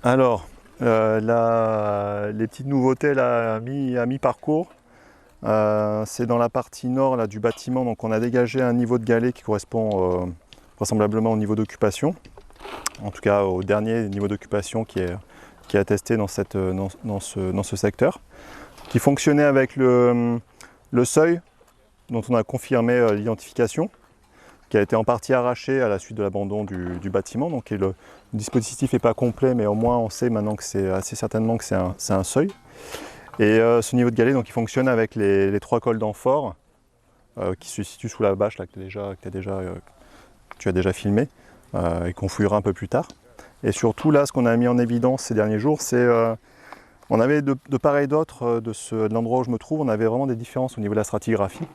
Alors, les petites nouveautés là, à mi-parcours, c'est dans la partie nord là, du bâtiment. Donc on a dégagé un niveau de galets qui correspond vraisemblablement au niveau d'occupation. En tout cas au dernier niveau d'occupation qui est attesté dans ce secteur. Qui fonctionnait avec le seuil dont on a confirmé l'identification, qui a été en partie arraché à la suite de l'abandon du bâtiment. Donc le dispositif n'est pas complet, mais au moins on sait maintenant que c'est assez certainement que c'est un seuil. Et ce niveau de galet, donc, il fonctionne avec les 3 cols d'amphore qui se situent sous la bâche là, que tu as déjà filmé et qu'on fouillera un peu plus tard. Et surtout là, ce qu'on a mis en évidence ces derniers jours, c'est on avait de part et d'autre de l'endroit où je me trouve, on avait vraiment des différences au niveau de la stratigraphie.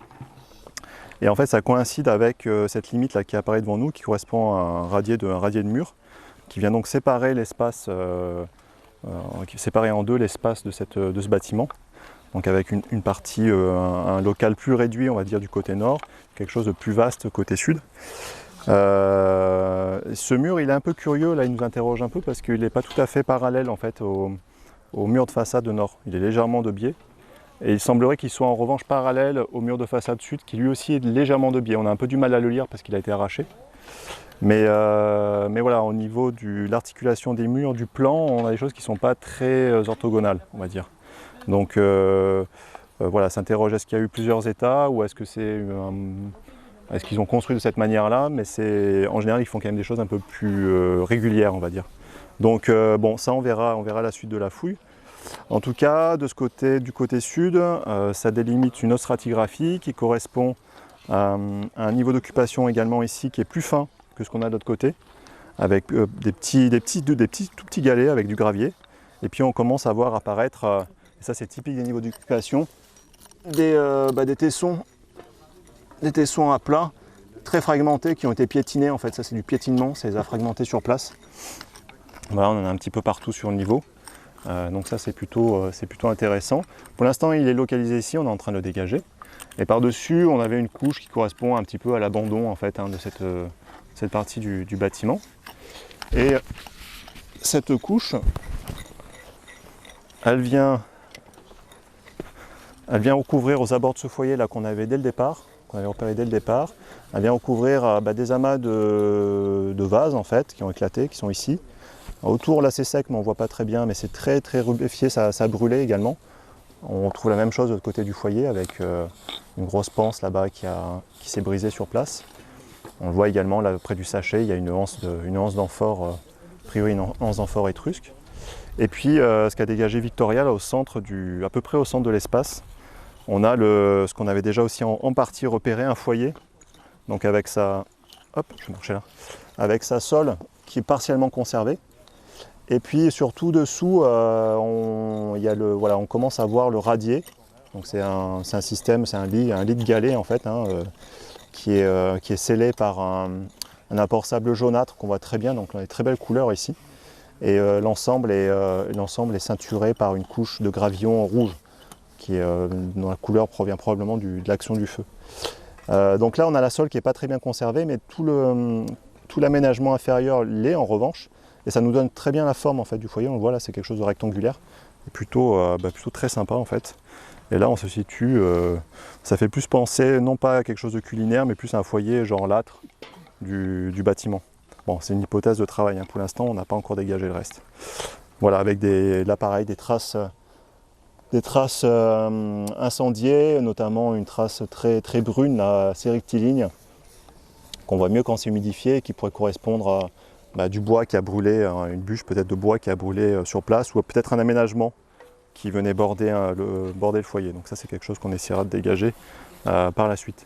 Et en fait, ça coïncide avec cette limite là qui apparaît devant nous, qui correspond à un radier de mur, qui vient donc séparer l'espace, séparer en deux l'espace de ce bâtiment. Donc avec une partie, un local plus réduit, on va dire, du côté nord, quelque chose de plus vaste côté sud. Ce mur, il est un peu curieux, là, il nous interroge un peu parce qu'il n'est pas tout à fait parallèle en fait au mur de façade nord. Il est légèrement de biais. Et il semblerait qu'il soit en revanche parallèle au mur de façade sud, qui lui aussi est légèrement de biais. On a un peu du mal à le lire parce qu'il a été arraché. Mais voilà, au niveau de l'articulation des murs, du plan, on a des choses qui ne sont pas très orthogonales, on va dire. Donc voilà, s'interroge, est-ce qu'il y a eu plusieurs états ou est-ce que est-ce qu'ils ont construit de cette manière-là? Mais en général, ils font quand même des choses un peu plus régulières, on va dire. Donc bon, ça on verra la suite de la fouille. En tout cas, du côté sud, ça délimite une autre stratigraphie qui correspond à un niveau d'occupation également ici qui est plus fin que ce qu'on a de l'autre côté, avec des tout petits galets avec du gravier. Et puis on commence à voir apparaître, et ça c'est typique des niveaux d'occupation, des tessons à plat, très fragmentés, qui ont été piétinés. En fait, ça c'est du piétinement, ça les a fragmentés sur place. Voilà, on en a un petit peu partout sur le niveau. Donc ça c'est plutôt intéressant. Pour l'instant il est localisé ici, on est en train de le dégager. Et par-dessus on avait une couche qui correspond un petit peu à l'abandon en fait, de cette partie du bâtiment. Et cette couche, elle vient recouvrir aux abords de ce foyer là qu'on avait repéré dès le départ. Elle vient recouvrir des amas de vases en fait, qui ont éclaté, qui sont ici. Autour là c'est sec mais on ne voit pas très bien, mais c'est très rubéfié, ça a brûlé également. On trouve la même chose de l'autre côté du foyer avec une grosse panse là-bas qui s'est brisée sur place. On le voit également là près du sachet, il y a une anse d'amphore, a priori une anse d'amphore étrusque. Et puis ce qu'a dégagé Victoria là, à peu près au centre de l'espace, on a ce qu'on avait déjà aussi en partie repéré, un foyer. Donc avec sa sole qui est partiellement conservée. Et puis surtout dessous, on commence à voir le radier. Donc c'est un système, c'est un lit de galets en fait, qui est scellé par un apport sable jaunâtre qu'on voit très bien. Donc on a des très belles couleurs ici. Et l'ensemble est ceinturé par une couche de gravillon rouge, dont la couleur provient probablement de l'action du feu. Donc là on a la sole qui n'est pas très bien conservée, mais tout l'aménagement inférieur l'est en revanche. Et ça nous donne très bien la forme en fait, du foyer. On le voit là, c'est quelque chose de rectangulaire, et plutôt très sympa en fait. Et là on se situe, ça fait plus penser non pas à quelque chose de culinaire, mais plus à un foyer genre l'âtre du bâtiment. Bon, c'est une hypothèse de travail, pour l'instant on n'a pas encore dégagé le reste. Voilà, avec là pareil, des traces incendiées, notamment une trace très brune, là, assez rectiligne, qu'on voit mieux quand c'est humidifié, et qui pourrait correspondre à du bois qui a brûlé, une bûche peut-être de bois qui a brûlé sur place, ou peut-être un aménagement qui venait border le foyer. Donc ça c'est quelque chose qu'on essaiera de dégager par la suite.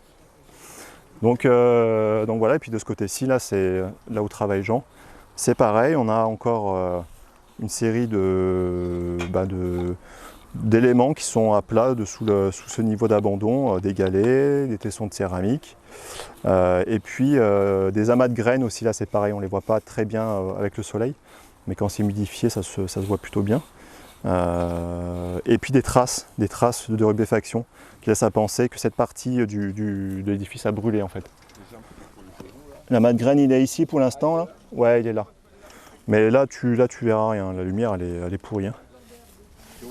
Donc voilà, et puis de ce côté-ci, là c'est là où travaille Jean. C'est pareil, on a encore une série d'éléments qui sont à plat sous ce niveau d'abandon, des galets, des tessons de céramique, et puis des amas de graines aussi, là c'est pareil, on ne les voit pas très bien avec le soleil, mais quand c'est humidifié ça se voit plutôt bien. Et puis des traces de rubéfaction qui laissent à penser que cette partie de l'édifice a brûlé en fait. L'amas de graines il est ici pour l'instant là. Ouais, il est là. Mais là tu verras rien, la lumière elle est pourrie. Hein.